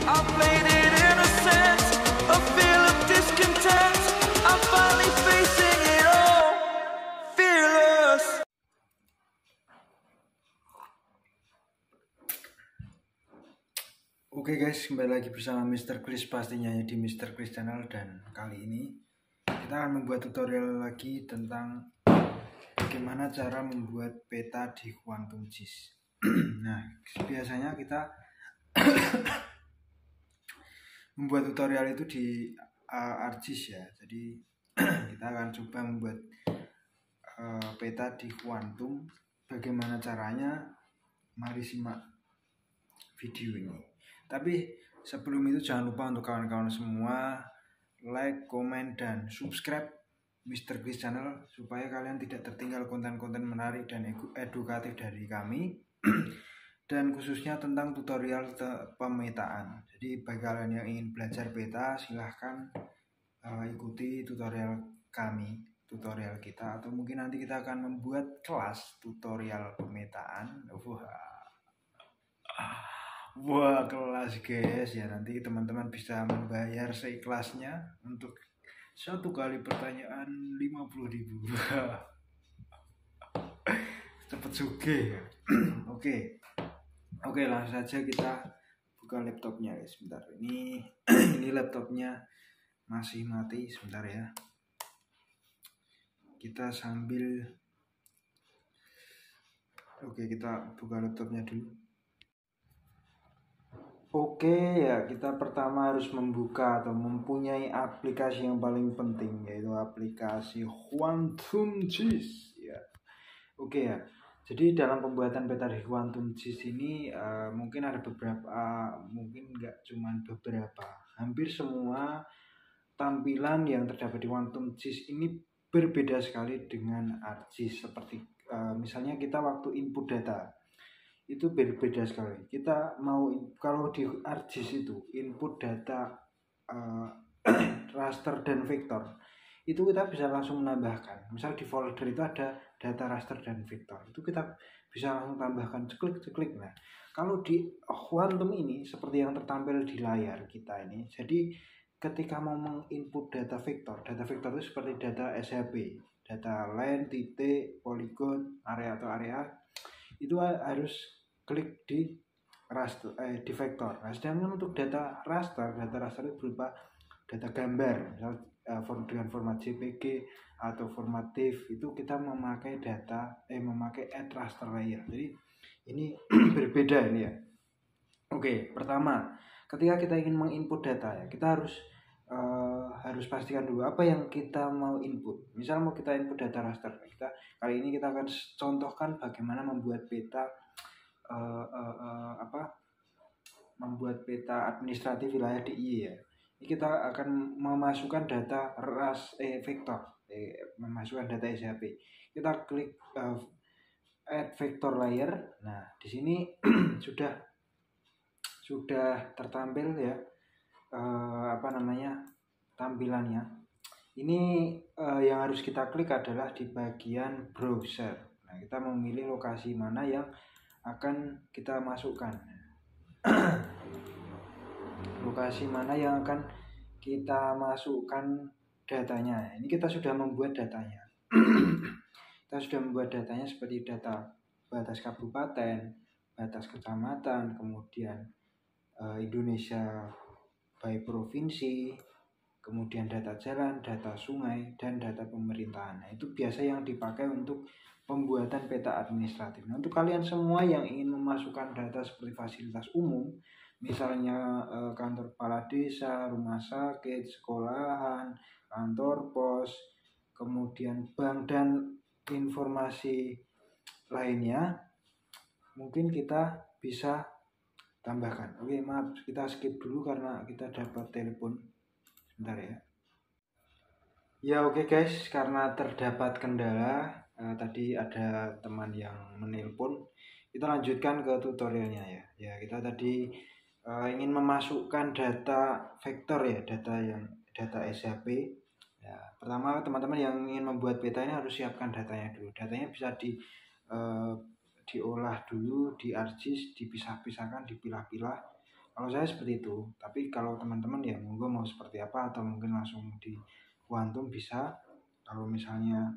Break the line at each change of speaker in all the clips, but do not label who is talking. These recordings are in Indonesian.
I played it innocent, a feel of discontent. I'm finally facing it all, fearless.
Oke guys, kembali lagi bersama Mr. Kris pastinya ya di Mr. Kris Channel. Dan kali ini kita akan membuat tutorial lagi tentang bagaimana cara membuat peta di Quantum GIS. Nah, biasanya kita membuat tutorial itu di ArcGIS ya. Jadi kita akan coba membuat peta di Quantum. Bagaimana caranya? Mari simak video ini. Tapi sebelum itu jangan lupa untuk kawan-kawan semua like, komen, dan subscribe Mr. Kris Channel supaya kalian tidak tertinggal konten-konten menarik dan edukatif dari kami dan khususnya tentang tutorial pemetaan. Jadi bagi kalian yang ingin belajar peta silahkan ikuti tutorial kami, tutorial kita, atau mungkin nanti kita akan membuat kelas tutorial pemetaan. Wah, kelas guys ya, nanti teman-teman bisa membayar seikhlasnya untuk satu kali pertanyaan 50.000. Cepet juga ya. Oke, langsung saja kita buka laptopnya guys. Sebentar, ini laptopnya masih mati, sebentar ya. Kita sambil kita buka laptopnya dulu. Oke ya, kita pertama harus membuka atau mempunyai aplikasi yang paling penting, yaitu aplikasi Quantum GIS ya. Oke ya, jadi dalam pembuatan peta di Quantum GIS ini mungkin ada beberapa, mungkin nggak cuma beberapa, hampir semua tampilan yang terdapat di Quantum GIS ini berbeda sekali dengan ArcGIS. Seperti misalnya kita waktu input data itu berbeda sekali. Kita mau, kalau di ArcGIS itu input data raster dan vektor, itu kita bisa langsung menambahkan. Misal di folder itu ada data raster dan vektor, itu kita bisa langsung tambahkan, ceklik. Nah, kalau di Quantum ini seperti yang tertampil di layar kita ini. Jadi ketika mau menginput data vektor itu seperti data SHP, data line, titik, poligon, area atau area, itu harus klik di raster, di vektor. Nah, sedangkan untuk data raster itu berupa data gambar, misal dengan format JPG atau format TIFF, itu kita memakai memakai add raster layer. Jadi ini berbeda ini ya. Oke, pertama, ketika kita ingin menginput data ya, kita harus pastikan dulu apa yang kita mau input. Misal mau kita input data raster, kali ini kita akan contohkan bagaimana membuat peta membuat peta administratif wilayah DIY ya. Ini kita akan memasukkan data vektor, memasukkan data SHP. Kita klik add vector layer. Nah, di sini sudah tertampil ya tampilannya. Ini yang harus kita klik adalah di bagian browser. Nah, kita memilih lokasi mana yang akan kita masukkan. Lokasi mana yang akan kita masukkan datanya. Ini kita sudah membuat datanya. Kita sudah membuat datanya seperti data batas kabupaten, batas kecamatan, kemudian Indonesia by provinsi, kemudian data jalan, data sungai, dan data pemerintahan. Nah, itu biasa yang dipakai untuk pembuatan peta administratif. Nah, untuk kalian semua yang ingin memasukkan data seperti fasilitas umum, misalnya kantor kepala desa, rumah sakit, sekolahan, kantor pos, kemudian bank, dan informasi lainnya, mungkin kita bisa tambahkan. Oke, maaf, kita skip dulu karena kita dapat telepon. Sebentar ya. Ya oke guys, karena terdapat kendala, tadi ada teman yang menelpon. Kita lanjutkan ke tutorialnya ya. Ya, kita tadi ingin memasukkan data vektor ya, data SHP. Ya, pertama teman-teman yang ingin membuat peta ini harus siapkan datanya dulu. Datanya bisa diolah dulu di ArcGIS, dipisah-pisahkan, dipilah-pilah. Kalau saya seperti itu, tapi kalau teman-teman ya monggo mau seperti apa, atau mungkin langsung di kuantum bisa. Kalau misalnya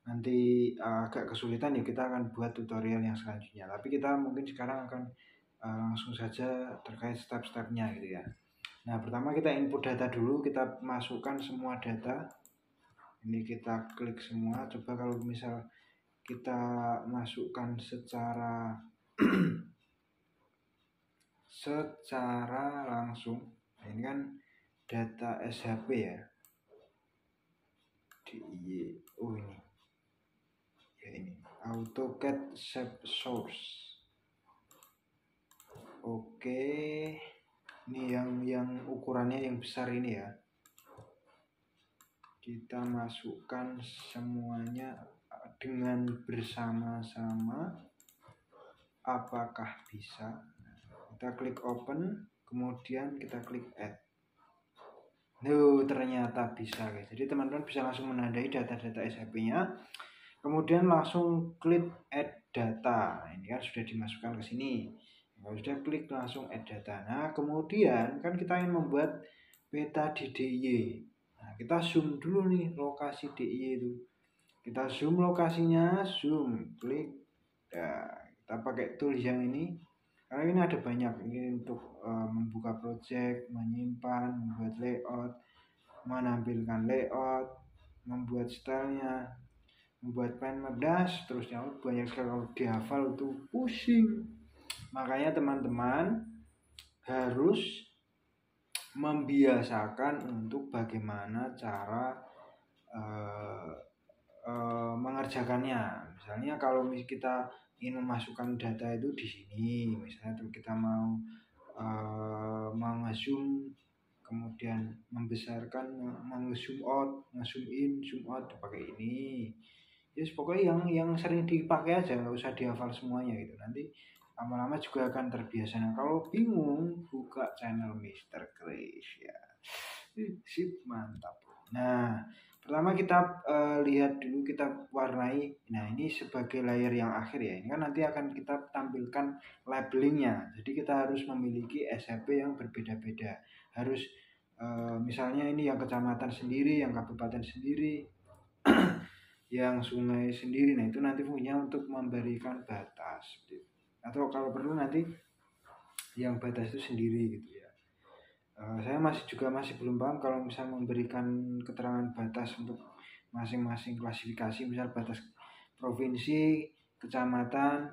nanti agak kesulitan ya kita akan buat tutorial yang selanjutnya. Tapi kita mungkin sekarang akan langsung saja terkait step-stepnya gitu ya. Nah, pertama kita input data dulu, kita masukkan semua data. Ini kita klik semua. Coba kalau misal kita masukkan secara langsung. Nah, ini kan data SHP ya. Oh ini. Ya ini. AutoCAD Shape Source. Oke. Ini yang ukurannya yang besar ini ya. Kita masukkan semuanya dengan bersama-sama. Apakah bisa? Kita klik open, kemudian kita klik add. Ternyata bisa guys. Jadi teman-teman bisa langsung menandai data-data SHP-nya. Kemudian langsung klik add data. Nah, ini kan sudah dimasukkan ke sini. Kalau sudah klik langsung add data. Nah, kemudian kan kita ingin membuat peta di DIY. Nah, kita zoom dulu nih lokasi DIY itu. Kita zoom lokasinya, zoom, klik. Nah, kita pakai tools yang ini. Karena ini ada banyak, ini untuk membuka project, menyimpan, membuat layout, menampilkan layout, membuat stylenya, membuat pen map, seterusnya. Banyak sekali, kalau dihafal itu pusing. Makanya teman-teman harus membiasakan untuk bagaimana cara mengerjakannya. Misalnya kalau kita ingin memasukkan data itu di sini, misalnya kita mau meng-zoom, kemudian membesarkan, meng-zoom out, nge-zoom in, zoom out pakai ini. Yes, pokoknya yang sering dipakai aja, nggak usah dihafal semuanya gitu. Nanti lama-lama juga akan terbiasa. Nah, kalau bingung, buka channel Mr. Chris ya. Sip, mantap. Nah, pertama kita lihat dulu, kita warnai. Nah, ini sebagai layer yang akhir ya. Ini kan nanti akan kita tampilkan labelingnya. Jadi kita harus memiliki SHP yang berbeda-beda. Harus misalnya ini yang kecamatan sendiri, yang kabupaten sendiri, yang sungai sendiri. Nah, itu nanti fungsinya untuk memberikan batas. Atau kalau perlu nanti yang batas itu sendiri gitu ya. Saya masih belum paham kalau misal memberikan keterangan batas untuk masing-masing klasifikasi, misal batas provinsi, kecamatan,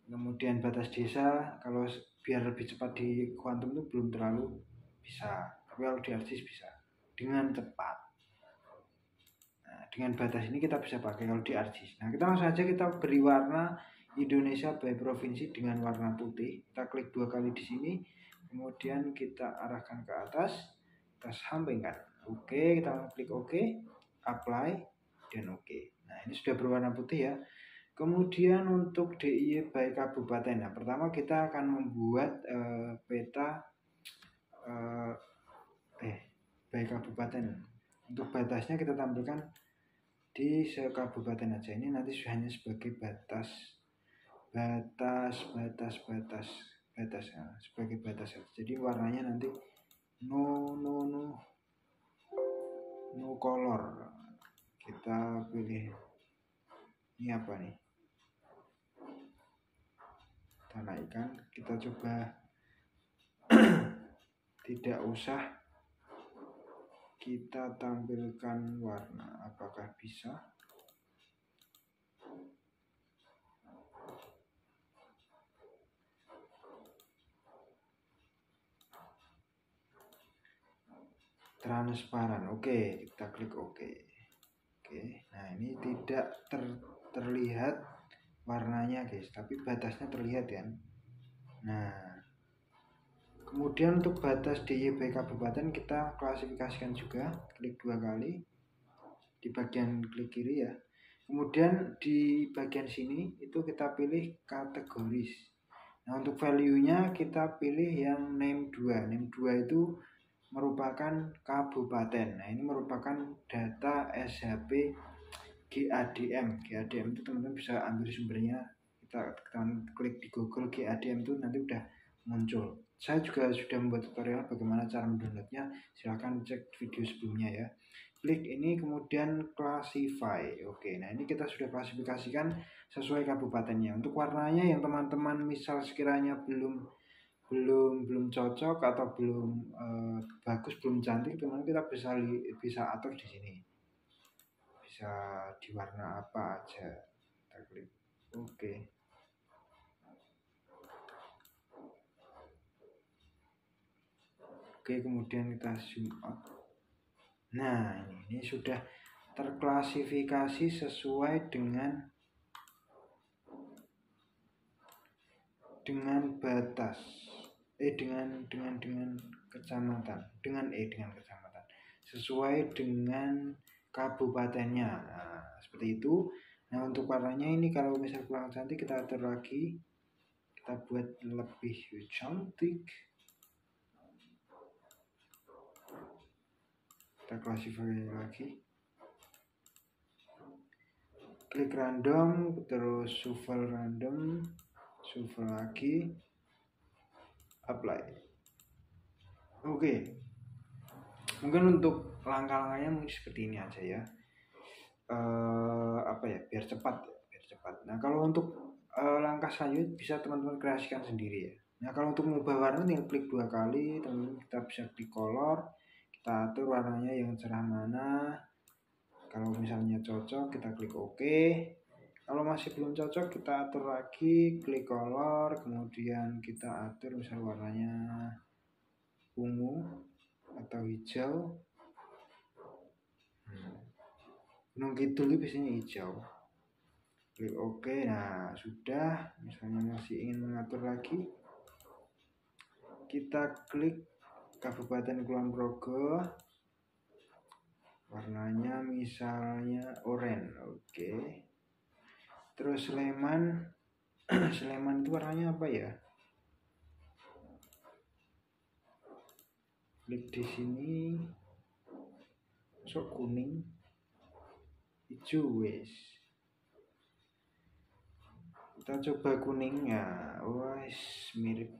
kemudian batas desa. Kalau biar lebih cepat di kuantum itu belum terlalu bisa, tapi kalau di ArcGIS bisa dengan cepat. Nah, dengan batas ini kita bisa pakai kalau di ArcGIS. Nah, kita langsung saja kita beri warna Indonesia by provinsi dengan warna putih. Kita klik 2 kali di sini. Kemudian kita arahkan ke atas, kita sampaikan. Oke, kita klik OK, apply, dan OK. Nah, ini sudah berwarna putih ya. Kemudian untuk DIY by kabupaten. Nah, pertama kita akan membuat peta by kabupaten. Untuk batasnya kita tampilkan di sekabupaten aja. Ini nanti hanya sebagai batas sebagai batas. Jadi warnanya nanti no color. Kita pilih ini apa nih, kita naikkan, kita coba tidak usah kita tampilkan warna. Apakah bisa? Transparan. Oke, kita klik OK. Nah, ini tidak terlihat warnanya guys, tapi batasnya terlihat ya. Nah, kemudian untuk batas DIY by kabupaten kita klasifikasikan juga, klik 2 kali di bagian klik kiri ya. Kemudian di bagian sini itu kita pilih kategoris. Nah, untuk value-nya kita pilih yang name 2. Name 2 itu merupakan kabupaten. Nah, ini merupakan data SHP GADM. GADM itu teman-teman bisa ambil sumbernya. Kita klik di Google GADM itu nanti udah muncul. saya juga sudah membuat tutorial bagaimana cara mendownloadnya, silahkan cek video sebelumnya ya. Klik ini kemudian classify. Oke, nah ini kita sudah klasifikasikan sesuai kabupatennya. Untuk warnanya yang teman-teman misal sekiranya belum cocok atau belum bagus, belum cantik, teman kita bisa atur di sini. Bisa di warna apa aja. Kita klik oke. Oke, kemudian kita zoom out. Nah, ini sudah terklasifikasi sesuai dengan batas dengan kecamatan, dengan kecamatan, sesuai dengan kabupatennya. Nah, seperti itu. Nah, untuk warnanya ini kalau misal kurang cantik kita atur lagi, kita buat lebih cantik. Kita klasifikasi lagi, klik random, terus shuffle random, shuffle lagi, apply. Oke, mungkin untuk langkah-langkahnya mungkin seperti ini aja ya. Biar cepat. Nah, kalau untuk langkah selanjutnya bisa teman-teman kreasikan sendiri ya. Nah, kalau untuk mengubah warna tinggal klik 2 kali, teman-teman kita bisa klik color, kita atur warnanya yang cerah mana. Kalau misalnya cocok kita klik OK. Kalau masih belum cocok kita atur lagi, klik color, kemudian kita atur misal warnanya ungu atau hijau. Gunung Kidul itu biasanya hijau. Klik OK. Nah, sudah. Misalnya masih ingin mengatur lagi, kita klik Kabupaten Kulon Progo, warnanya misalnya oranye. Oke. Terus Sleman Sleman itu warnanya apa ya? Klik di sini, sok kuning, hijau wes. Kita coba kuningnya. Wes mirip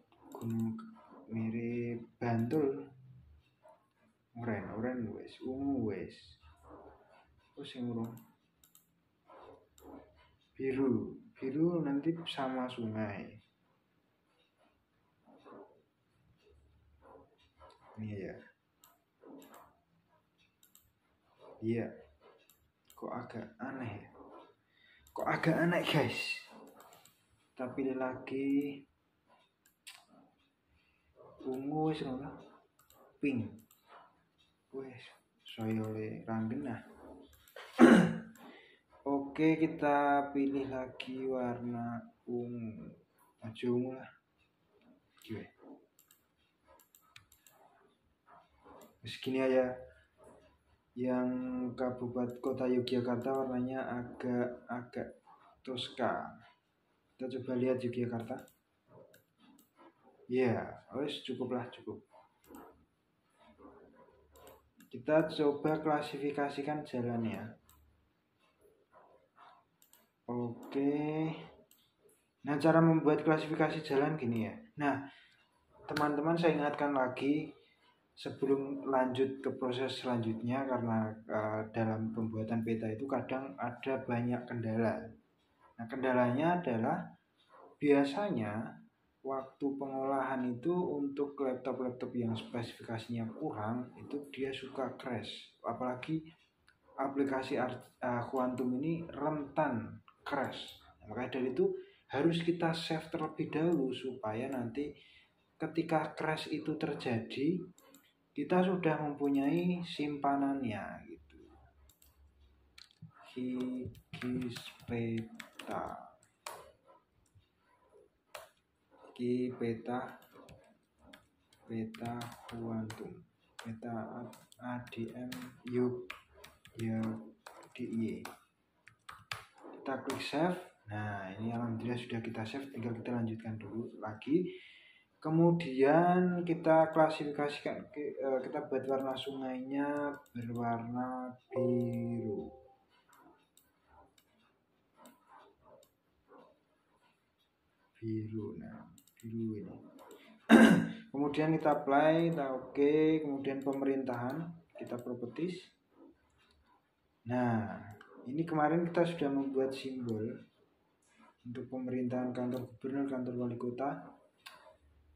Bantul. Oranye wes, ungu wes. Terus yang urung biru nanti sama sungai. Ini ya. Iya. Kok agak aneh guys. Kita pilih lagi ungu wis ngono. Pink. Wes saya oleh ranggenah. Oke, kita pilih lagi warna ungu. Aja ungu lah. Oke. Segini aja. Yang Kabupaten Kota Yogyakarta warnanya agak toska. Kita coba lihat Yogyakarta. Ya, wes cukup. Kita coba klasifikasikan jalannya. Oke. Nah, cara membuat klasifikasi jalan gini ya. Nah, teman-teman saya ingatkan lagi sebelum lanjut ke proses selanjutnya, karena dalam pembuatan peta itu kadang ada banyak kendala. Nah, kendalanya adalah biasanya waktu pengolahan itu untuk laptop yang spesifikasinya kurang, itu dia suka crash. Apalagi aplikasi Quantum ini rentan crash. Nah, makanya dari itu harus kita save terlebih dahulu supaya nanti ketika crash itu terjadi kita sudah mempunyai simpanannya gitu. Higis peta Quantum, peta ADM ya DIY. Kita klik save. Nah, ini alhamdulillah sudah kita save, tinggal kita lanjutkan dulu lagi. Kemudian kita klasifikasikan, kita buat warna sungainya berwarna biru. Nah, biru ini. kemudian kita apply, kita oke, kemudian pemerintahan, kita properties. Nah, ini kemarin kita sudah membuat simbol untuk pemerintahan kantor gubernur, kantor wali kota.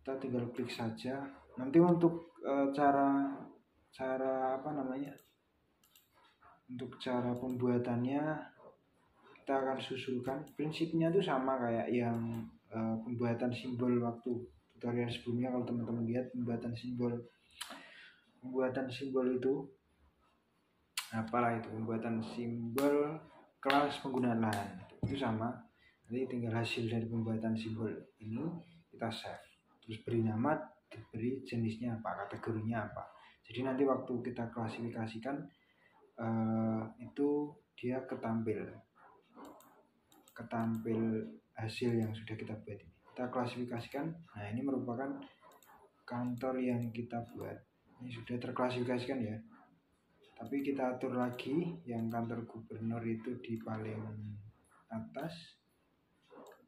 Kita tinggal klik saja. Nanti untuk cara untuk cara pembuatannya kita akan susulkan. Prinsipnya itu sama kayak yang pembuatan simbol waktu tutorial sebelumnya. Kalau teman-teman lihat pembuatan simbol itu apalah itu, pembuatan simbol kelas penggunaan lahan itu sama. Jadi tinggal hasil dari pembuatan simbol ini kita save, terus beri nama, diberi jenisnya apa, kategorinya apa. Jadi nanti waktu kita klasifikasikan itu dia ketampil hasil yang sudah kita buat ini. Kita klasifikasikan. Nah, ini merupakan kantor yang kita buat. Ini sudah terklasifikasikan ya. Tapi kita atur lagi yang kantor gubernur itu di paling atas,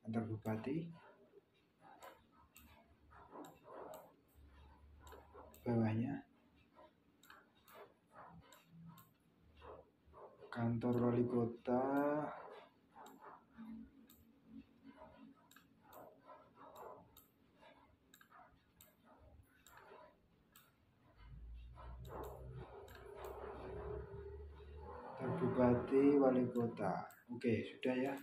kantor bupati bawahnya, kantor wali kota bupati, wali kota. Oke, sudah ya.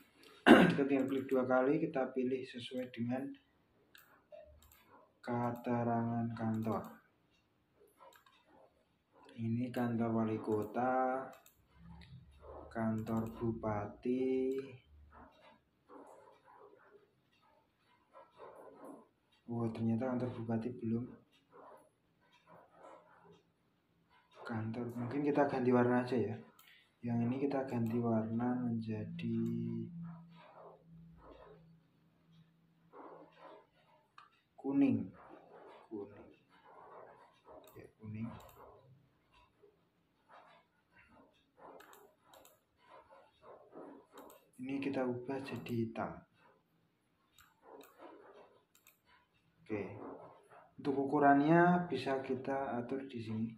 Kita tinggal klik 2 kali, kita pilih sesuai dengan keterangan kantor. Ini kantor wali kota, kantor bupati. Oh, ternyata kantor bupati belum. Kantor, mungkin kita ganti warna aja ya. Yang ini kita ganti warna menjadi kuning. Ya, kuning. Ini kita ubah jadi hitam. Oke. Untuk ukurannya bisa kita atur di sini.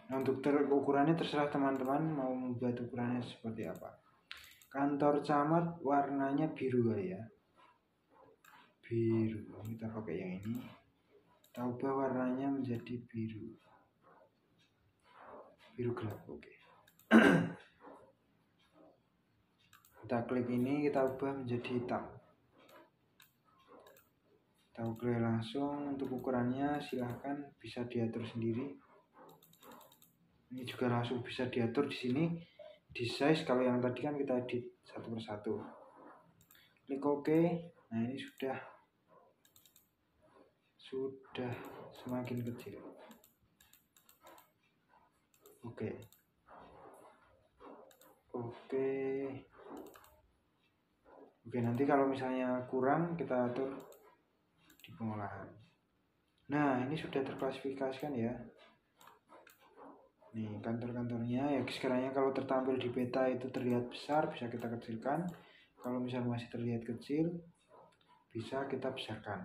Nah, untuk ukurannya terserah teman-teman mau membuat ukurannya seperti apa. Kantor camat warnanya biru kali ya. Biru. Kita pakai yang ini. Kita ubah warnanya menjadi biru. Biru gelap, oke. Kita klik ini, kita ubah menjadi hitam. Kita klik langsung. Untuk ukurannya silahkan bisa diatur sendiri. Ini juga langsung bisa diatur di sini di size. Kalau yang tadi kan kita edit satu persatu. Klik OK. Nah, ini sudah semakin kecil. Oke, nanti kalau misalnya kurang kita atur di pengolahan. Nah, ini sudah terklasifikasikan ya. Nih kantor-kantornya ya, sekiranya kalau tertampil di peta itu terlihat besar bisa kita kecilkan. Kalau misalnya masih terlihat kecil bisa kita besarkan.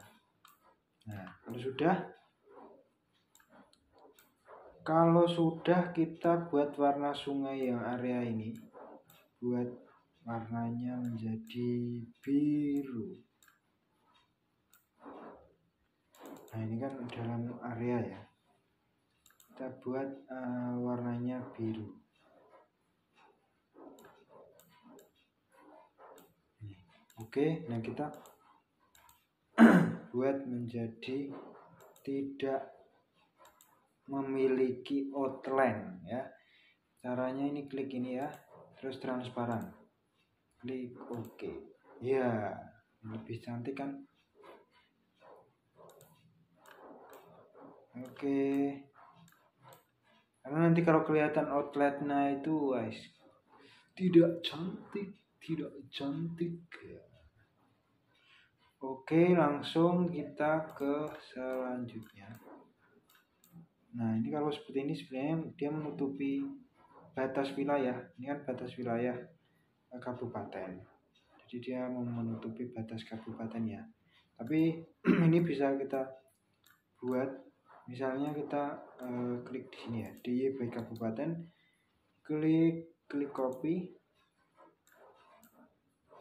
Nah, kalau sudah kita buat warna sungai yang area ini, buat warnanya menjadi biru. Nah, ini kan dalam area ya. Kita buat warnanya biru. Oke, nah kita buat menjadi tidak memiliki outline ya. Caranya ini klik ini ya, terus transparan. Klik OK. Ya, lebih cantik kan? Oke. Karena nanti kalau kelihatan outline-nya itu guys, tidak cantik. Oke, langsung kita ke selanjutnya. Nah, ini kalau seperti ini sebenarnya dia menutupi batas wilayah. Ini kan batas wilayah kabupaten. Jadi dia menutupi batas kabupatennya. Tapi ini bisa kita buat, misalnya kita klik di sini ya, di by kabupaten, klik copy,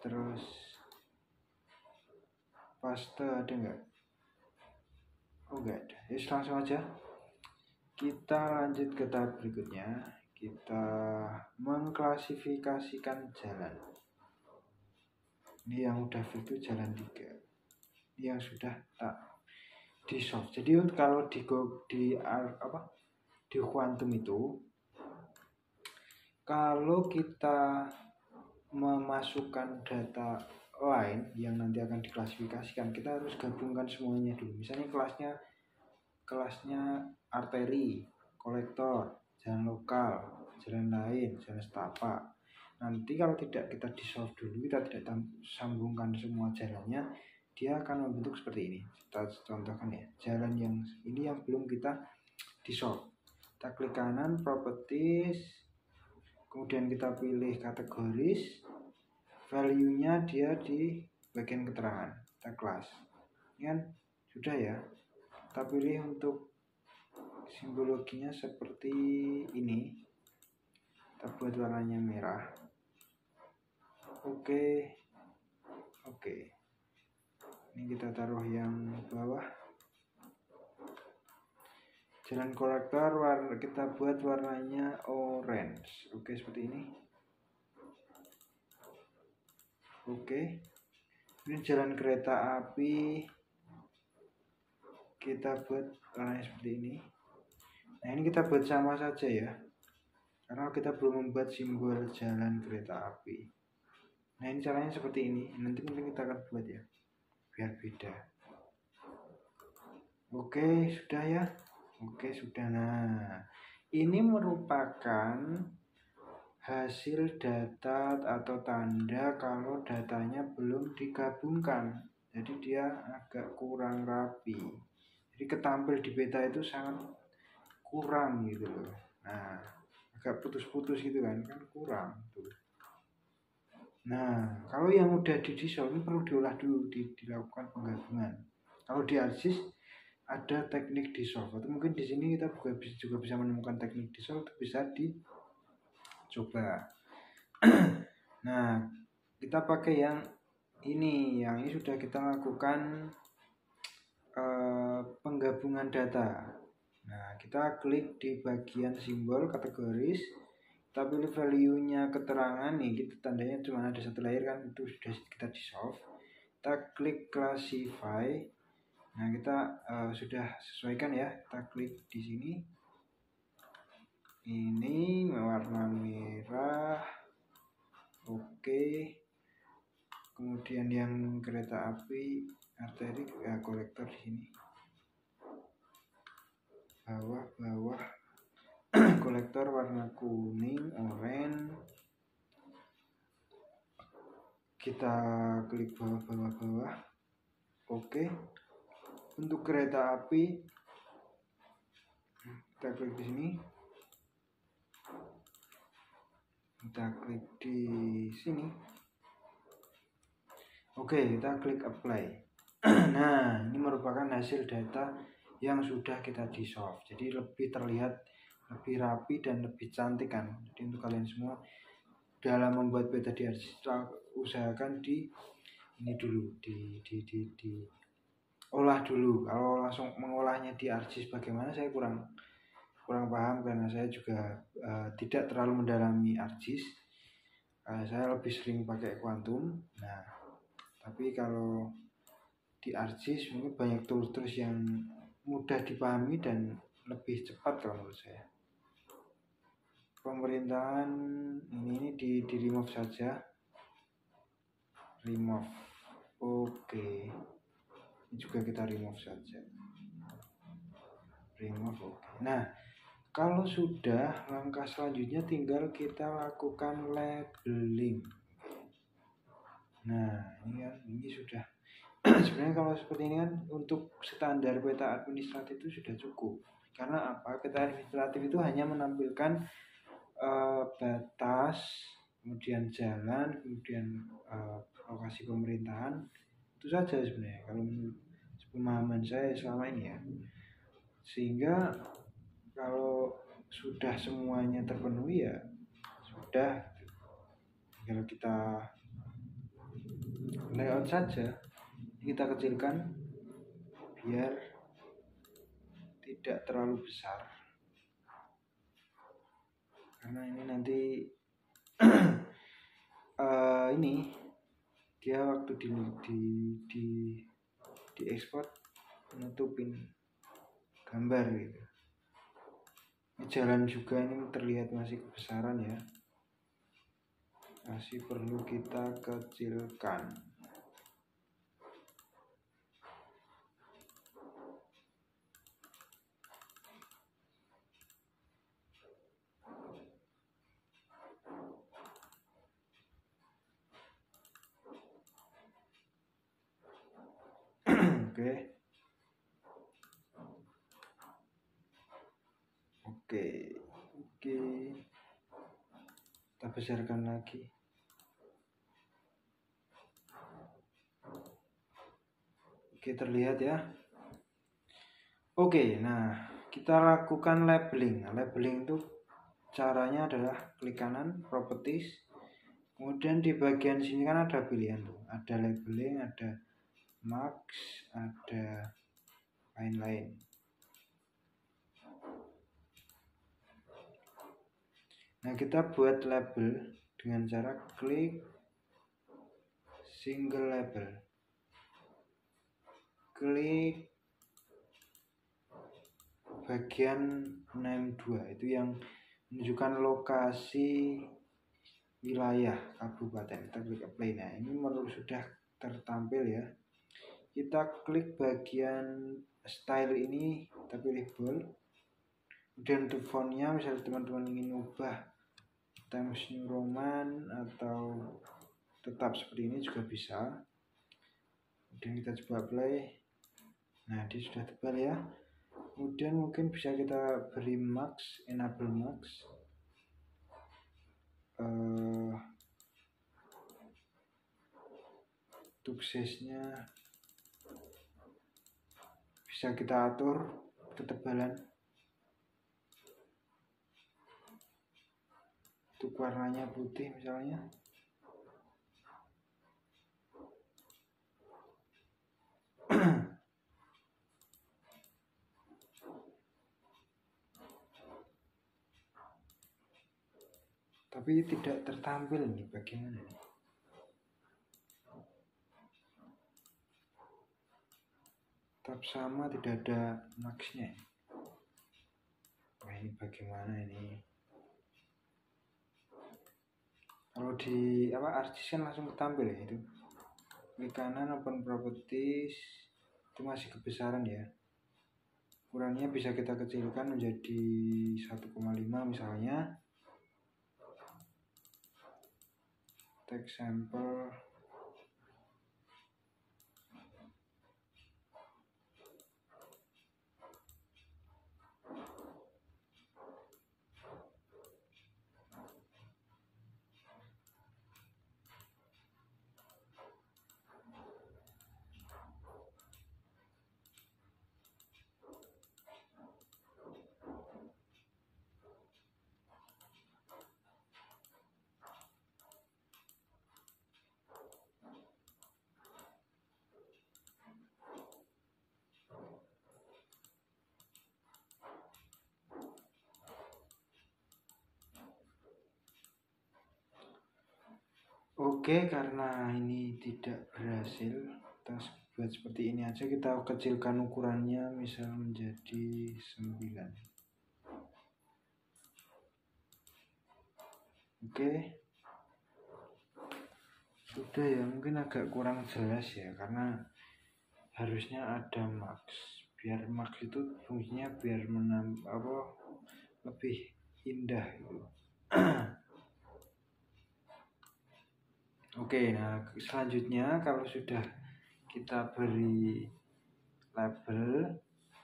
terus paste, ada nggak? Oh nggak ada. Jadi langsung aja kita lanjut ke tahap berikutnya. Kita mengklasifikasikan jalan. Ini yang udah itu jalan 3. Ini yang sudah tak di solve. Jadi kalau di quantum itu, kalau kita memasukkan data lain yang nanti akan diklasifikasikan, kita harus gabungkan semuanya dulu. Misalnya kelasnya arteri, kolektor, jalan lokal, jalan lain, jalan setapak. Nanti kalau tidak kita di solve dulu, kita tidak sambungkan semua jalannya, dia akan membentuk seperti ini. Kita contohkan ya, jalan yang ini yang belum kita di solve. Kita klik kanan, properties, kemudian kita pilih kategoris, value-nya dia di bagian keterangan, kita kelas. Ini kan sudah ya. Kita pilih untuk simbologinya seperti ini. Kita buat warnanya merah. Oke. Ini kita taruh yang bawah. Jalan kolektor kita buat warnanya orange. Oke, seperti ini. Oke. Ini jalan kereta api kita buat warnanya seperti ini. Nah, ini kita buat sama saja ya, karena kita belum membuat simbol jalan kereta api. Nah, ini caranya seperti ini. Nanti mungkin kita akan buat ya, biar beda. Oke, sudah ya. Oke, sudah. Nah, ini merupakan hasil data atau tanda kalau datanya belum digabungkan. Jadi dia agak kurang rapi. Jadi ketampil di peta itu sangat kurang gitu loh. Nah, agak putus-putus gitu kan kurang tuh. Nah, kalau yang udah di dissolve ini perlu diolah dulu, dilakukan penggabungan. Kalau di ArcGIS ada teknik dissolve, atau mungkin di sini kita juga bisa menemukan teknik dissolve, bisa dicoba. Nah, kita pakai yang ini sudah kita lakukan penggabungan data. Nah, kita klik di bagian simbol kategoris, kita pilih value-nya keterangan nih, kita tandanya cuma ada satu layer kan, itu sudah kita di solve. Kita klik classify. Nah, kita sudah sesuaikan ya, kita klik di sini. Ini warna merah. Oke. Kemudian yang kereta api, arteri, kolektor di sini. Bawah kolektor warna kuning, oranye. Kita klik bawah. Oke. Untuk kereta api kita klik di sini. Kita klik di sini. Oke, kita klik apply. Nah, ini merupakan hasil data yang sudah kita di solve. Jadi lebih terlihat lebih rapi dan lebih cantik kan. Jadi untuk kalian semua dalam membuat peta di ArcGIS, usahakan ini dulu di olah dulu. Kalau langsung mengolahnya di ArcGIS bagaimana, saya kurang paham, karena saya juga tidak terlalu mendalami ArcGIS. Saya lebih sering pakai Quantum. Nah, tapi kalau di ArcGIS mungkin banyak tools yang mudah dipahami dan lebih cepat kalau menurut saya. Pemerintahan ini di remove saja. Remove. Oke. Ini juga kita remove saja. Remove. Oke. Nah, kalau sudah, langkah selanjutnya tinggal kita lakukan labeling. Nah, ini sudah. Sebenarnya kalau seperti ini kan untuk standar peta administratif itu sudah cukup. Karena apa? Kriteria administratif itu hanya menampilkan batas, kemudian jalan, kemudian lokasi pemerintahan, itu saja sebenarnya kalau menurut pemahaman saya selama ini ya. Sehingga kalau sudah semuanya terpenuhi ya sudah, kalau kita layout saja, kita kecilkan biar tidak terlalu besar, karena ini nanti ini dia waktu di ekspor menutupin gambar gitu. Ini jalan juga ini terlihat masih kebesaran ya, masih perlu kita kecilkan. Oke, kita besarkan lagi. Oke, terlihat ya. Oke, nah kita lakukan labeling. Nah, labeling itu caranya adalah klik kanan, properties, kemudian di bagian sini kan ada pilihan tuh, ada labeling, ada marks, ada lain-lain. Nah, kita buat label dengan cara klik single label, klik bagian name 2, itu yang menunjukkan lokasi wilayah kabupaten. Kita klik apply. Nah, ini sudah tertampil ya. Kita klik bagian style ini, kita pilih bold, kemudian untuk fontnya, misalnya teman-teman ingin ubah Times New Roman atau tetap seperti ini juga bisa. Kemudian kita coba play. Nah, dia sudah tebal ya. Kemudian mungkin bisa kita beri max, enable max, untuk size-nya bisa kita atur ketebalan, untuk warnanya putih misalnya. Tapi tidak tertampil nih, bagaimana nih? Tetap sama, tidak ada maxnya. Wah, ini bagaimana ini? Kalau di artis kan langsung ketampil ya itu. Klik kanan, open properties, itu masih kebesaran ya. Ukurannya bisa kita kecilkan menjadi 1,5 misalnya. Text sample. Oke, karena ini tidak berhasil, kita buat seperti ini aja. Kita kecilkan ukurannya misal menjadi 9. Oke, sudah ya, mungkin agak kurang jelas ya, karena harusnya ada max. Biar max itu fungsinya biar lebih indah gitu. Oke, nah selanjutnya kalau sudah kita beri label,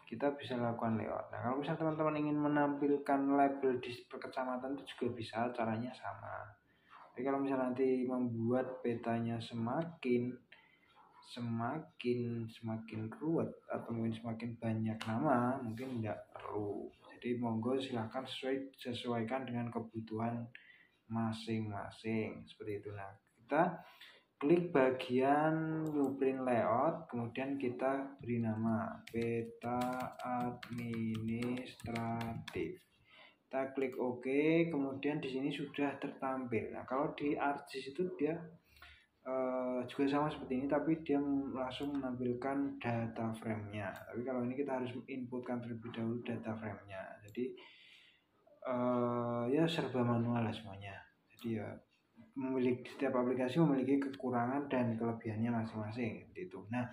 kita bisa lakukan layout. Nah, kalau misalnya teman-teman ingin menampilkan label di kecamatan itu juga bisa, caranya sama. Tapi kalau misalnya nanti membuat petanya semakin ruwet atau mungkin semakin banyak nama, mungkin tidak perlu. Jadi monggo silahkan sesuaikan dengan kebutuhan masing-masing seperti itu. Nah, kita klik bagian blueprint layout, kemudian kita beri nama peta administratif. Kita klik OK, kemudian di sini sudah tertampil. Nah, kalau di ArcGIS itu dia juga sama seperti ini, tapi dia langsung menampilkan data frame-nya. Tapi kalau ini kita harus inputkan terlebih dahulu data frame-nya. Jadi ya serba manual lah semuanya. Jadi ya setiap aplikasi memiliki kekurangan dan kelebihannya masing-masing gitu. Nah,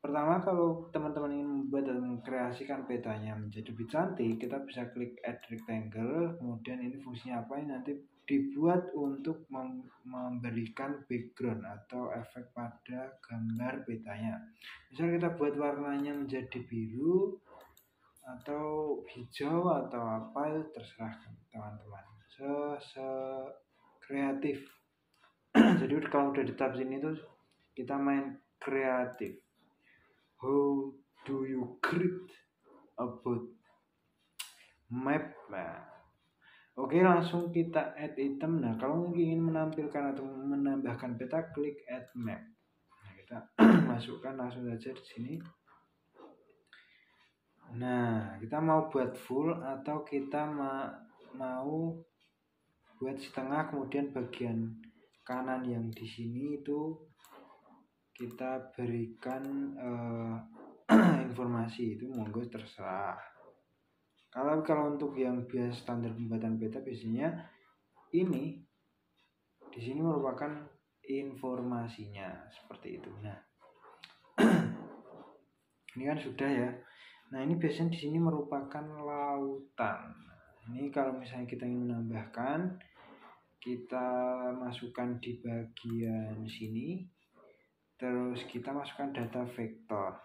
pertama kalau teman-teman ingin membuat dan mengkreasikan petanya menjadi lebih cantik, kita bisa klik add rectangle, kemudian ini fungsinya apa, ini nanti dibuat untuk memberikan background atau efek pada gambar petanya. Misal kita buat warnanya menjadi biru atau hijau atau apa, itu terserah teman-teman, kreatif. Jadi kalau udah di tab sini tuh kita main kreatif. How do you create about map? Nah, oke, langsung kita add item. Nah, kalau ingin menampilkan atau menambahkan peta, klik add map. Nah, kita masukkan langsung saja di sini. Nah, kita mau buat full atau kita mau buat setengah, kemudian bagian kanan yang di sini itu kita berikan informasi, itu monggo terserah. Kalau untuk yang biasa standar pembuatan peta, biasanya ini di sini merupakan informasinya seperti itu. Nah, ini kan sudah ya. Nah, ini biasanya di sini merupakan lautan. Ini kalau misalnya kita ingin menambahkan, kita masukkan di bagian sini, terus kita masukkan data vektor.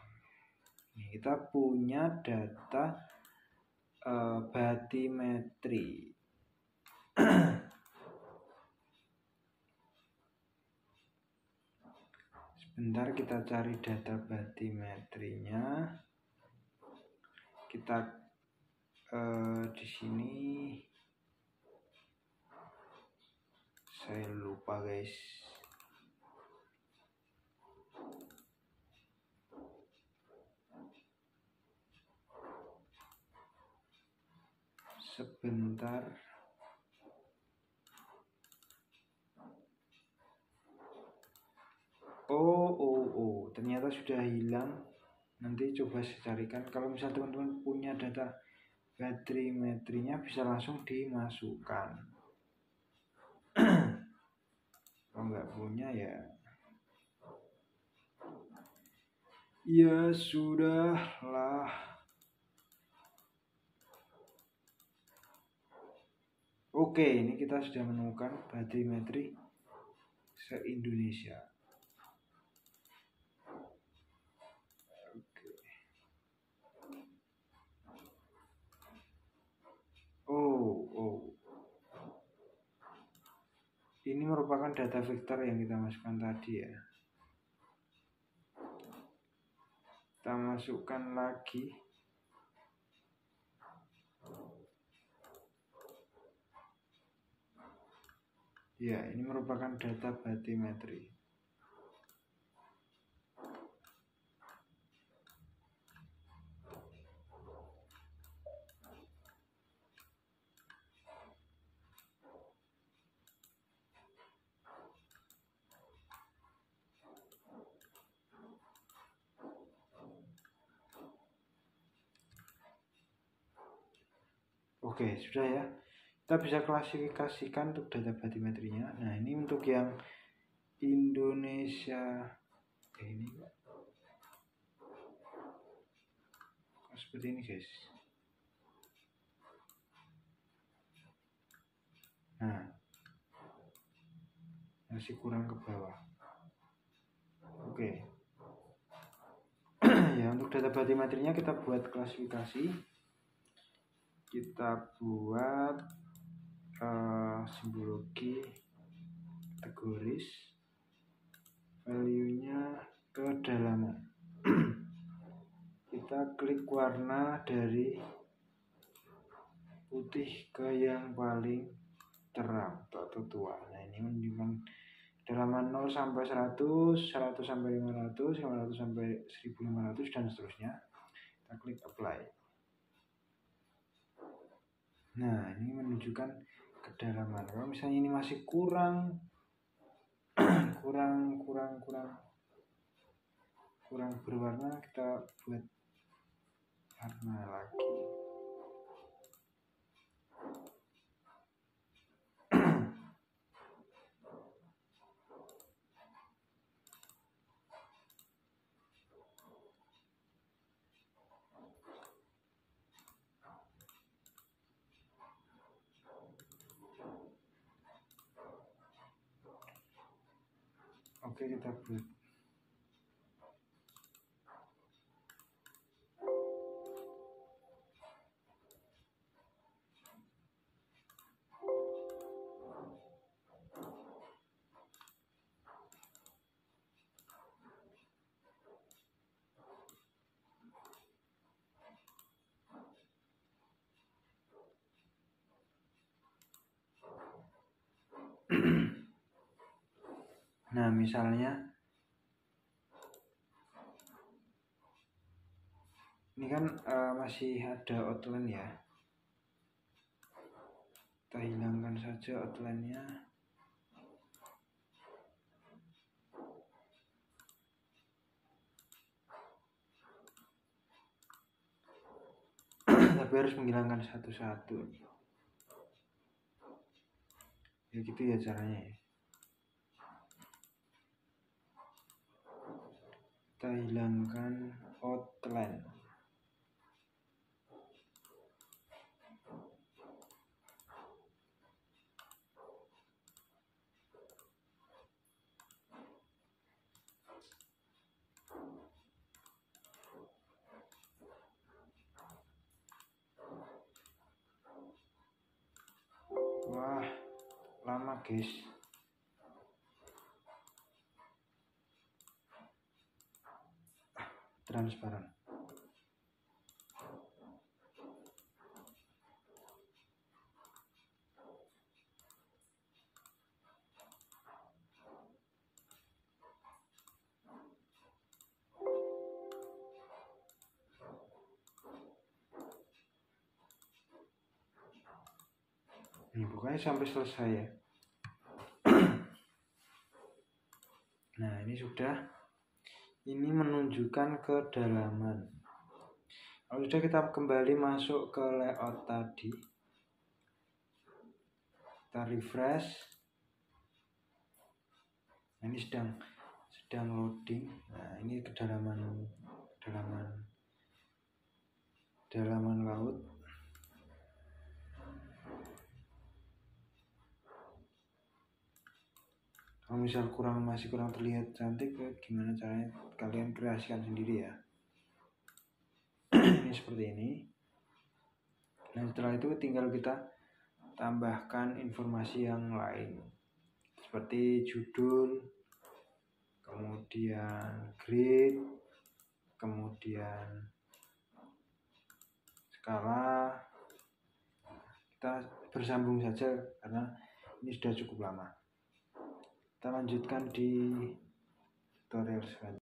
Ini kita punya data batimetri. Sebentar, kita cari data batimetrinya. Kita di sini saya lupa guys. Sebentar. Oh, ternyata sudah hilang. Nanti coba saya carikan. Kalau misalnya teman-teman punya data batimetrinya, bisa langsung dimasukkan. Kalau nggak punya ya sudahlah. Oke, ini kita sudah menemukan batimetri se-Indonesia. Ini merupakan data vektor yang kita masukkan tadi ya. Kita masukkan lagi. Ya, ini merupakan data batimetri. Oke, sudah ya. Kita bisa klasifikasikan untuk data batimetrinya. Nah, ini untuk yang Indonesia. Ini seperti ini guys. Nah, masih kurang ke bawah. Oke. Ya, untuk data batimetrinya kita buat klasifikasi, kita buat simbologi kategoris, value-nya kedalaman. Kita klik warna dari putih ke yang paling terang atau tua. Nah, ini menunjukkan kedalaman 0 sampai 100, 100 sampai 500, 500 sampai 1500 dan seterusnya. Kita klik apply. Nah, ini menunjukkan kedalaman. Kalau misalnya ini masih kurang berwarna, kita buat warna lagi. Oke, kita buat. Nah, misalnya ini kan masih ada outline ya. Kita hilangkan saja outline-nya. Tapi harus menghilangkan satu-satu. Ya gitu ya caranya ya. Kita hilangkan outline. Wah, lama guys. Transparan. Ini pokoknya sampai selesai ya. Nah, ini sudah. Ini menunjukkan kedalaman. Kalau sudah, kita kembali masuk ke layout tadi. Kita refresh. Nah, ini sedang loading. Nah, ini kedalaman laut. Kalau misal masih kurang terlihat cantik, gimana caranya kalian kreasikan sendiri ya. Ini seperti ini. Nah, setelah itu tinggal kita tambahkan informasi yang lain seperti judul, kemudian grid, kemudian skala. Kita bersambung saja karena ini sudah cukup lama. Kita lanjutkan di tutorial selanjutnya.